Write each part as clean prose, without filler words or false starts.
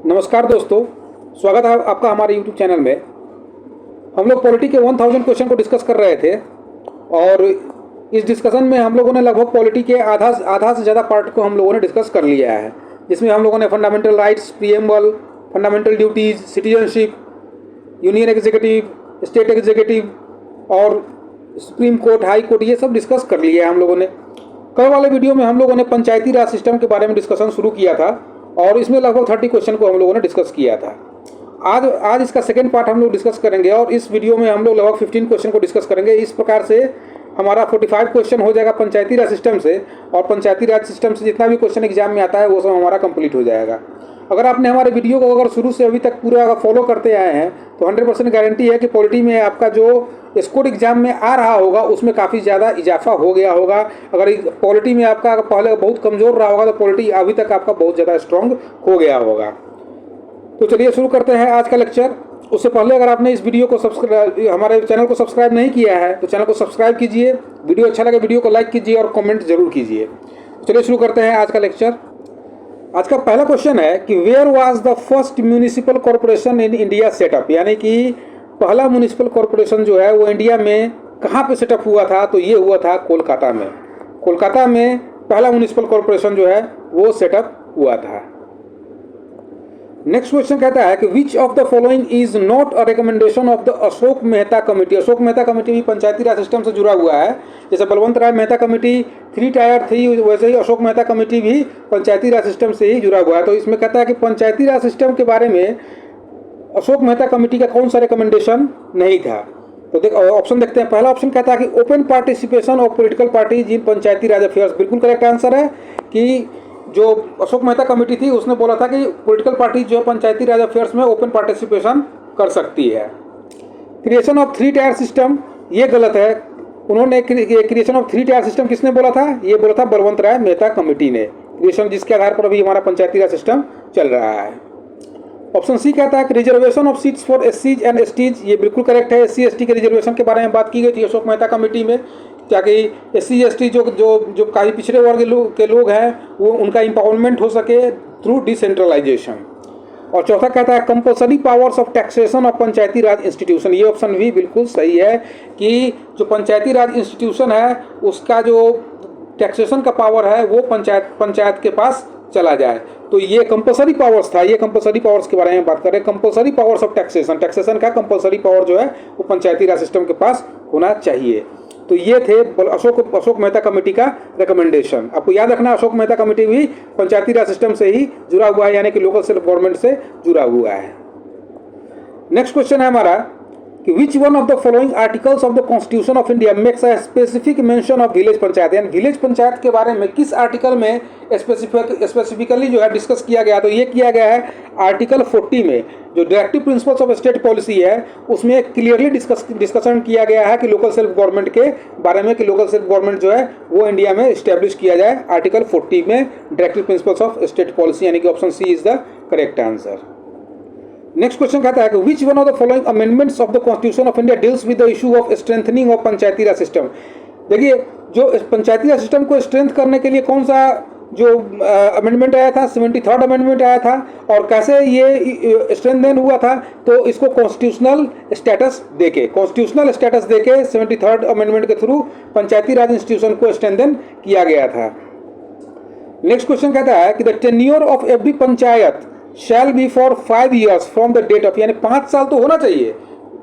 नमस्कार दोस्तों, स्वागत है आपका हमारे YouTube चैनल में। हम लोग पॉलिटी के 1000 क्वेश्चन को डिस्कस कर रहे थे और इस डिस्कशन में हम लोगों ने लगभग पॉलिटी के आधा से ज़्यादा पार्ट को हम लोगों ने डिस्कस कर लिया है, जिसमें हम लोगों ने fundamental rights, preamble, fundamental duties, citizenship, union executive, state executive और सुप्रीम कोर्ट, हाई कोर्ट, ये सब डिस्कस कर लिया है हम लोगों ने। कल वाले वीडियो में हम लोगों ने पंचायती राज सिस्टम के बारे में डिस्कशन शुरू किया था और इसमें लगभग 30 क्वेश्चन को हम लोगों ने डिस्कस किया था। आज इसका सेकेंड पार्ट हम लोग डिस्कस करेंगे और इस वीडियो में हम लोग लगभग 15 क्वेश्चन को डिस्कस करेंगे। इस प्रकार से हमारा 45 क्वेश्चन हो जाएगा पंचायती राज सिस्टम से, और पंचायती राज सिस्टम से जितना भी क्वेश्चन एग्जाम में आता है वो सब हमारा कंप्लीट हो जाएगा। अगर आपने हमारे वीडियो को अगर शुरू से अभी तक पूरा अगर फॉलो करते आए हैं तो 100% गारंटी है कि पॉलिटी में आपका जो स्कोर एग्जाम में आ रहा होगा उसमें काफ़ी ज़्यादा इजाफा हो गया होगा। अगर पॉलिटी में आपका पहले बहुत कमज़ोर रहा होगा तो पॉलिटी अभी तक आपका बहुत ज़्यादा स्ट्रॉन्ग हो गया होगा। तो चलिए शुरू करते हैं आज का लेक्चर। उससे पहले अगर आपने इस वीडियो को हमारे चैनल को सब्सक्राइब नहीं किया है तो चैनल को सब्सक्राइब कीजिए, वीडियो अच्छा लगे वीडियो को लाइक कीजिए और कमेंट जरूर कीजिए। चलिए शुरू करते हैं आज का लेक्चर। आज का पहला क्वेश्चन है कि where was the first municipal corporation in India set up, यानी कि पहला म्यूनिसिपल कॉरपोरेशन जो है वो इंडिया में कहाँ पे सेटअप हुआ था? तो ये हुआ था कोलकाता में। कोलकाता में पहला म्यूनिसिपल कॉरपोरेशन जो है वो सेटअप हुआ था। नेक्स्ट क्वेश्चन कहता है कि विच of the following is not a recommendation of the Ashok Mehta committee. Ashok Mehta committee भी पंचायती राज सिस्टम से जुड़ा हुआ है। जैसे बलवंत राय मेहता कमेटी 3 टायर थी, वैसे ही अशोक मेहता कमेटी भी पंचायती राज सिस्टम से ही जुड़ा हुआ है। तो इसमें कहता है कि पंचायती राज सिस्टम के बारे में अशोक मेहता कमेटी का कौन सा रिकमेंडेशन नहीं था। तो ऑप्शन देखते हैं। पहला ऑप्शन कहता है कि open participation of political parties in Panchayati Raj affairs. बिल्कुल करेक्ट आंसर है कि जो अशोक मेहता कमेटी थी उसने बोला था कि पॉलिटिकल पार्टी जो है पंचायती राज अफेयर्स में ओपन पार्टिसिपेशन कर सकती है। क्रिएशन ऑफ 3 टायर सिस्टम, ये गलत है। उन्होंने क्रिएशन ऑफ 3 टायर सिस्टम किसने बोला था? ये बोला था बलवंत राय मेहता कमेटी ने। क्रिएशन जिसके आधार पर अभी हमारा पंचायती राज सिस्टम चल रहा है। ऑप्शन सी कहता है कि रिजर्वेशन ऑफ सीट्स फॉर एससीज एंड एसटीज, ये बिल्कुल करेक्ट है। एससी एसटी के रिजर्वेशन के बारे में बात की गई थी अशोक मेहता कमेटी में, ताकि एससी एसटी जो जो जो काफ़ी पिछड़े वर्ग के लोग हैं वो उनका एम्पावरमेंट हो सके थ्रू डिसेंट्रलाइजेशन। और चौथा कहता है compulsory powers of taxation of Panchayati Raj institution. ये ऑप्शन भी बिल्कुल सही है कि जो पंचायती राज इंस्टीट्यूशन है उसका जो टैक्सेशन का पावर है वो पंचायत के पास चला जाए। तो ये कंपल्सरी पावर्स था, ये कंपल्सरी पावर्स के बारे में बात कर रहे हैं। कंपल्सरी पावर्स ऑफ टैक्सेशन का कंपल्सरी पावर जो है वो पंचायती राज सिस्टम के पास होना चाहिए। तो ये थे अशोक मेहता कमेटी का रिकमेंडेशन। आपको याद रखना अशोक मेहता कमेटी भी पंचायती राज सिस्टम से ही जुड़ा हुआ है, यानी कि लोकल सेल्फ गवर्नमेंट से जुड़ा हुआ है। नेक्स्ट क्वेश्चन है हमारा कि which one of the following articles of the constitution of India makes a specific mention of village panchayat. यानी विलेज पंचायत के बारे में किस आर्टिकल में स्पेसिफिकली जो है डिस्कस किया गया? तो ये किया गया है आर्टिकल 40 में। जो directive principles of state policy है उसमें क्लियरली डिस्कशन किया गया है कि लोकल सेल्फ गवर्नमेंट के बारे में, कि लोकल सेल्फ गवर्नमेंट जो है वो इंडिया में इस्टेब्लिश किया जाए। आर्टिकल 40 में directive principles of state policy, यानी कि option C is the correct answer. Next question कहता है कि which one of the following amendments of the constitution of India deals with the issue of strengthening of Panchayati Raj system. देखिए, जो पंचायती Raj system को strength करने के लिए कौन सा जो अमेंडमेंट आया था, 73rd अमेंडमेंट आया था। और कैसे ये स्ट्रेंथन हुआ था? तो इसको कॉन्स्टिट्यूशनल स्टेटस देके 73rd अमेंडमेंट के थ्रू पंचायती राज इंस्टीट्यूशन को स्ट्रेंथन किया गया था। नेक्स्ट क्वेश्चन कहता है कि the tenure of every panchayat shall be for 5 years from the date of, यानी 5 साल तो होना चाहिए।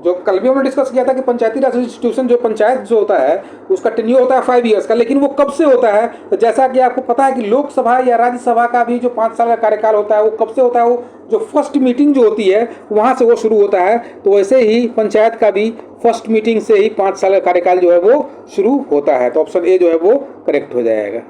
जो कल भी हमने डिस्कस किया था कि पंचायती राज इंस्टीट्यूशन जो पंचायत जो होता है उसका टेन्योर होता है 5 years का, लेकिन वो कब से होता है? तो जैसा कि आपको पता है कि लोकसभा या राज्यसभा का भी जो 5 साल का कार्यकाल होता है वो कब से होता है? वो जो फर्स्ट मीटिंग जो होती है वहाँ से वो शुरू होता है। तो वैसे ही पंचायत का भी फर्स्ट मीटिंग से ही 5 साल का कार्यकाल जो है वो शुरू होता है। तो ऑप्शन ए जो है वो करेक्ट हो जाएगा।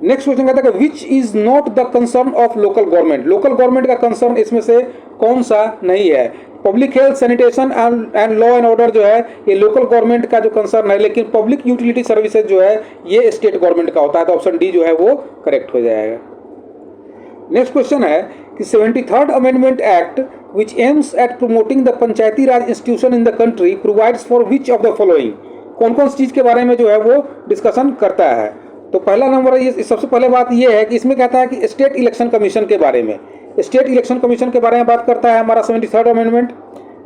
नेक्स्ट क्वेश्चन कहता है कि which is not the concern of local government. Local government का कंसर्न इसमें से कौन सा नहीं है? Public health, sanitation and law and order जो है ये लोकल गवर्नमेंट का जो कंसर्न है, लेकिन पब्लिक यूटिलिटी सर्विसेज जो है ये स्टेट गवर्नमेंट का होता है। तो ऑप्शन डी जो है वो करेक्ट हो जाएगा। नेक्स्ट क्वेश्चन है कि 73rd amendment act which aims at promoting the Panchayati Raj institution in the country provides for which of the following. कौन कौन सी चीज़ के बारे में जो है वो डिस्कशन करता है? तो पहला नंबर ये सबसे पहले बात ये है कि इसमें कहता है कि स्टेट इलेक्शन कमीशन के बारे में, स्टेट इलेक्शन कमीशन के बारे में बात करता है हमारा 73rd amendment.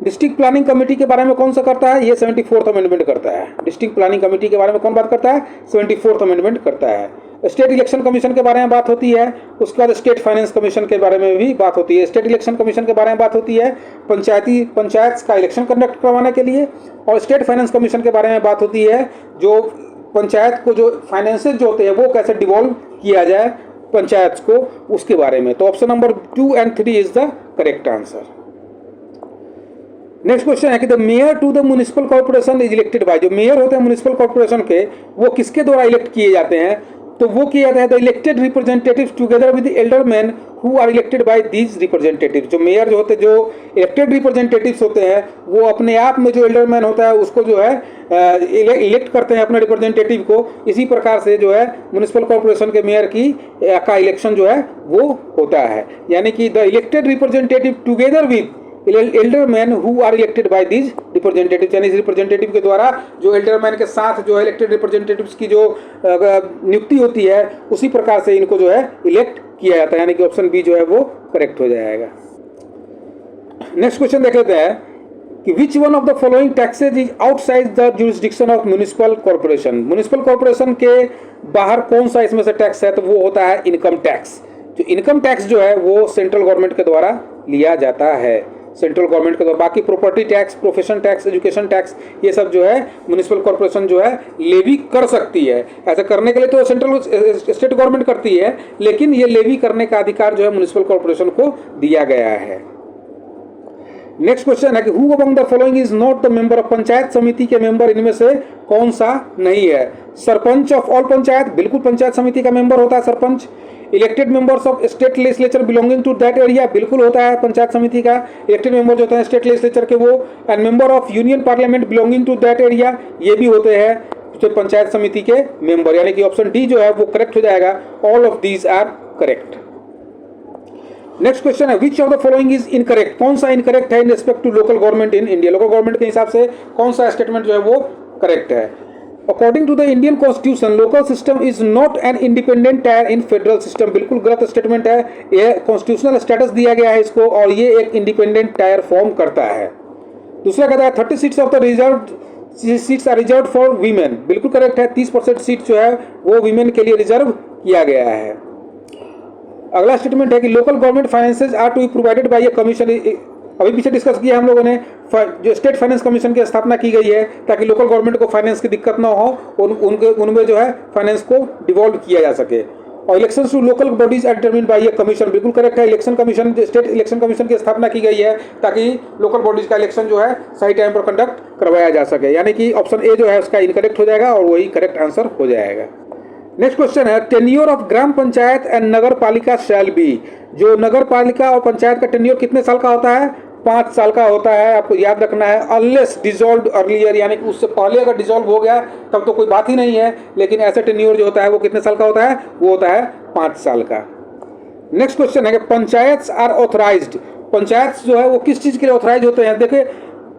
District planning committee के बारे में कौन सा करता है, ये 74th अमेंडमेंट करता है। डिस्ट्रिक्ट प्लानिंग कमेटी के बारे में कौन बात करता है, 74th अमेंडमेंट करता है। स्टेट इलेक्शन कमीशन के बारे में बात होती है, उसके बाद स्टेट फाइनेंस कमीशन के बारे में भी बात होती है। स्टेट इलेक्शन कमीशन के बारे में बात होती है पंचायत का इलेक्शन कंडक्ट करवाने के लिए, और स्टेट फाइनेंस कमीशन के बारे में बात होती है जो पंचायत को जो फाइनेंसेस जो होते हैं वो कैसे डिवॉल्व किया जाए पंचायत को, उसके बारे में। तो option number 2 and 3 is the correct answer. Next question है कि the mayor to the municipal corporation is elected by, जो मेयर होते हैं म्युनिसिपल कॉर्पोरेशन के वो किसके द्वारा इलेक्ट किए जाते हैं, तो वो किया जाता है the elected representatives together with the alderman who are elected by these representatives. जो मेयर जो होते हैं, जो इलेक्टेड रिप्रेजेंटेटिव्स होते हैं, वो अपने आप में जो एल्डर मैन होता है उसको जो है इलेक्ट करते हैं अपने रिप्रेजेंटेटिव को। इसी प्रकार से जो है म्युनिसिपल कॉर्पोरेशन के मेयर की का इलेक्शन जो है वो होता है, यानी कि the elected representative together with alderman who are elected by these representative, यानी इस रिप्रेजेंटेटिव के द्वारा जो एल्डर मैन के साथ जो इलेक्टेड रिप्रेजेंटेटिव्स की जो नियुक्ति होती है उसी प्रकार से इनको जो है इलेक्ट किया जाता है, यानी कि ऑप्शन बी जो है वो करेक्ट हो जाएगा। नेक्स्ट क्वेश्चन देख लेते हैं कि which one of the following taxes is outside the jurisdiction of municipal corporation. Municipal corporation के बाहर कौन सा इसमें से टैक्स है, तो वो होता है इनकम टैक्स। जो इनकम टैक्स जो है वो सेंट्रल गवर्नमेंट के द्वारा लिया जाता है, सेंट्रल गवर्नमेंट के द्वारा। बाकी property tax, profession tax, education tax, ये सब जो है म्युनिसिपल कॉर्पोरेशन जो है लेवी कर सकती है। ऐसा करने के लिए तो सेंट्रल स्टेट गवर्नमेंट करती है, लेकिन ये लेवी करने का अधिकार जो है म्युनिसिपल कॉर्पोरेशन को दिया गया है। नेक्स्ट क्वेश्चन है कि who among the following is not the member of, panchayat समिति के मेंबर इनमें से कौन सा नहीं है। सरपंच ऑफ ऑल पंचायत, बिल्कुल पंचायत समिति का मेंबर होता है sarpanch. Elected members of state legislature belonging to that area, बिल्कुल होता है पंचायत समिति का इलेक्टेड मेंबर जो होते हैं स्टेट लेजिस्लेचर के वो। And member of union parliament belonging to that area, ये भी होते हैं जो पंचायत समिति के मेंबर, यानी कि ऑप्शन डी जो है वो करेक्ट हो जाएगा। All of these are correct. Next question है which of the following is incorrect, कौन सा इनकरेक्ट है in respect to local government in India. Local government के हिसाब से कौन सा स्टेटमेंट जो है वो करेक्ट है। According to the Indian constitution local system is not an independent tier in federal system, बिल्कुल गलत स्टेटमेंट है। ये कॉन्स्टिट्यूशनल स्टेटस दिया गया है इसको और ये एक इंडिपेंडेंट टायर फॉर्म करता है। दूसरा कहता है 30 seats of the reserve seats are reserve for women, बिल्कुल करेक्ट है। 30% सीट जो है वो वीमेन के लिए रिजर्व किया गया है। अगला स्टेटमेंट है कि local government finances are to be provided by a commission, अभी पीछे डिस्कस किया हम लोगों ने, जो स्टेट फाइनेंस कमीशन की स्थापना की गई है ताकि लोकल गवर्नमेंट को फाइनेंस की दिक्कत ना हो, उनमें जो है फाइनेंस को डिवॉल्व किया जा सके। और elections to local bodies are determined by a commission, बिल्कुल करेक्ट है। Election commission, state election commission की स्थापना की गई है ताकि लोकल बॉडीज का इलेक्शन जो है सही टाइम पर कंडक्ट करवाया जा सके, यानी कि ऑप्शन ए जो है उसका इनकरेक्ट हो जाएगा और वही करेक्ट आंसर हो जाएगा। नेक्स्ट क्वेश्चन है tenure of gram panchayat and nagar palika shall B, जो नगर पालिका और पंचायत का टेन्योर कितने साल का होता है, 5 साल का होता है। आपको याद रखना है अनलेस डिसॉल्व्ड अर्लियर, यानी कि उससे पहले अगर डिसॉल्व हो गया तब तो कोई बात ही नहीं है, लेकिन ऐसा टेन्योर जो होता है वो कितने साल का होता है, वो होता है 5 साल का। नेक्स्ट क्वेश्चन है कि पंचायत आर ऑथराइज्ड, पंचायत जो है वो किस चीज के लिए ऑथराइज होते हैं। देखिए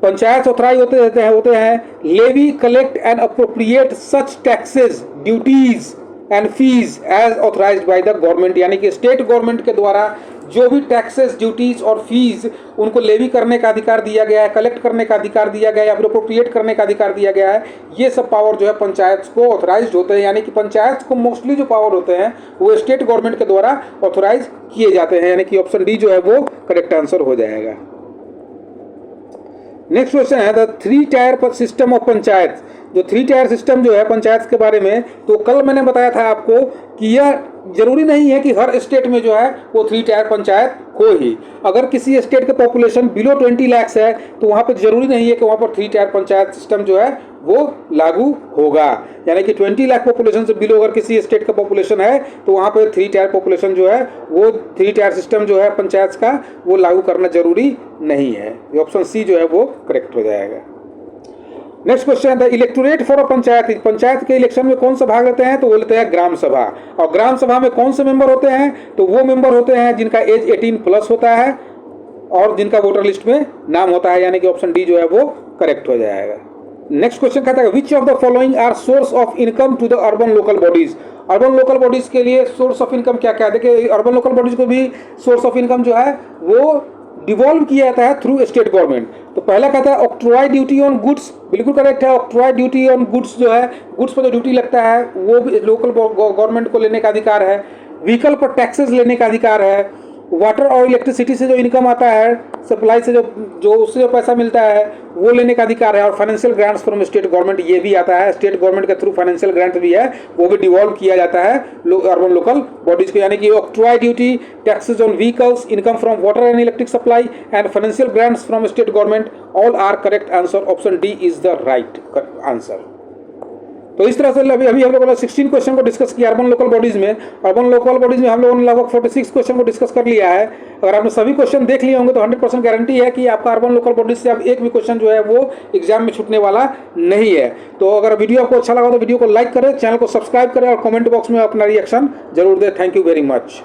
पंचायत ऑथराइज होते हैं levy, collect and appropriate such taxes, duties and fees as authorised by the government, यानी कि स्टेट गवर्नमेंट के द्वारा जो भी टैक्सेस, ड्यूटीज और फीस उनको लेवी करने का अधिकार दिया गया है, कलेक्ट करने का अधिकार दिया गया है या फिर अप्रोप्रिएट करने का अधिकार दिया गया है, ये सब पावर जो है पंचायत को ऑथराइज्ड होते हैं, यानी कि पंचायत को मोस्टली जो पावर होते हैं वो स्टेट गवर्नमेंट के द्वारा ऑथराइज किए जाते हैं, यानी कि ऑप्शन डी जो है वो करेक्ट आंसर हो जाएगा। नेक्स्ट क्वेश्चन है the 3 tier system of panchayat, जो 3 टायर सिस्टम जो है पंचायत के बारे में, तो कल मैंने बताया था आपको कि यह जरूरी नहीं है कि हर स्टेट में जो है वो 3 टायर पंचायत हो ही। अगर किसी स्टेट के पॉपुलेशन बिलो 20 लाख है तो वहाँ पे जरूरी नहीं है कि वहाँ पर 3 टायर पंचायत सिस्टम जो है वो लागू होगा, यानी कि 20 लाख पॉपुलेशन से बिलो अगर किसी स्टेट का पॉपुलेशन है तो वहाँ पे 3 टायर पॉपुलेशन जो है वो 3 टायर सिस्टम जो है पंचायत का वो लागू करना जरूरी नहीं है। ऑप्शन सी जो है वो करेक्ट हो जाएगा। नेक्स्ट क्वेश्चन है the electorate for a panchayat, panchayat के इलेक्शन में कौन सा भाग लेते हैं, तो वो लेते हैं ग्राम सभा। और ग्राम सभा में कौन से मेंबर होते हैं, तो वो मेंबर होते हैं जिनका एज 18+ होता है और जिनका वोटर लिस्ट में नाम होता है, यानी कि ऑप्शन डी जो है वो करेक्ट हो जाएगा। नेक्स्ट क्वेश्चन कहता है which of the following are source of income to the urban local bodies, urban local bodies के लिए सोर्स ऑफ इनकम क्या क्या है? देखिए अर्बन लोकल बॉडीज़ को भी सोर्स ऑफ इनकम जो है वो डिवॉल्व किया जाता है थ्रू स्टेट गवर्नमेंट। तो पहला कहता है ऑक्ट्रॉय ड्यूटी ऑन गुड्स, बिल्कुल करेक्ट है। ऑक्ट्रॉय ड्यूटी ऑन गुड्स जो है, गुड्स पर जो ड्यूटी लगता है वो भी लोकल गवर्नमेंट को लेने का अधिकार है। व्हीकल पर टैक्सेस लेने का अधिकार है। वाटर और इलेक्ट्रिसिटी से जो इनकम आता है, सप्लाई से जो उससे जो पैसा मिलता है वो लेने का अधिकार है। और financial grants from state government ये भी आता है, स्टेट गवर्नमेंट के थ्रू फाइनेंशियल ग्रांट भी है, वो भी डिवॉल्व किया जाता है अर्बन लोकल बॉडीज को। यानी कि octroi duty, taxes on vehicles, income from water and electric supply and financial grants from state government, all are correct answer. Option D is the right answer. तो इस तरह से अभी हम लोगों ने 16 क्वेश्चन को डिस्कस किया अर्बन लोकल बॉडीज में। अर्बन लोकल बॉडीज में हम लोगों ने लगभग 46 क्वेश्चन को डिस्कस कर लिया है। अगर आपने सभी क्वेश्चन देख लिए होंगे तो 100% गारंटी है कि आपका अर्बन लोकल बॉडीज से अब एक भी क्वेश्चन जो है वो एग्जाम में छूटने वाला नहीं है। तो अगर वीडियो आपको अच्छा लगा तो वीडियो को लाइक करें, चैनल को सब्सक्राइब करें और कमेंट बॉक्स में अपना रिएक्शन जरूर दें। Thank you very much.